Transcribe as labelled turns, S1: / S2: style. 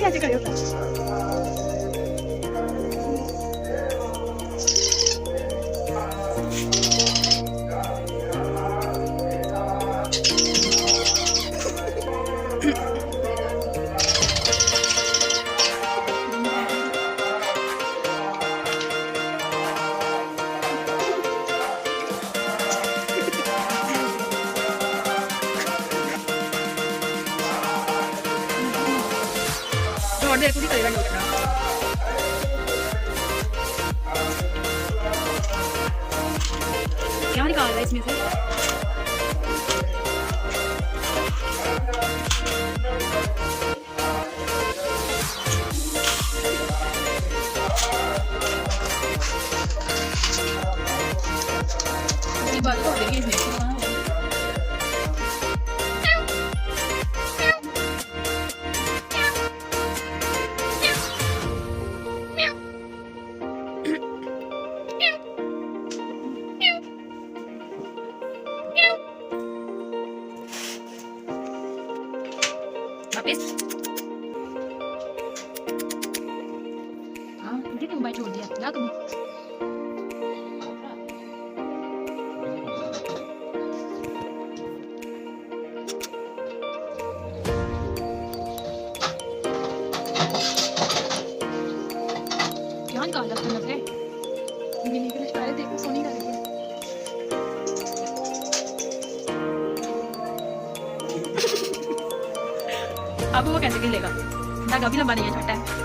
S1: ऐसे खड़े होता है। और देर पूरी करेगा लोग क्या निकाल रहा है इसमें से। बात तो देखिए इसमें हाँ तुझे तो मोबाइल छोड़ दिया क्या तुम। क्या निकाला तुमने से मिनी के लिए शायद देखो सोनी का लेके अब वो कैसे खेलेगा ना, कभी लंबा नहीं है, छोटा है।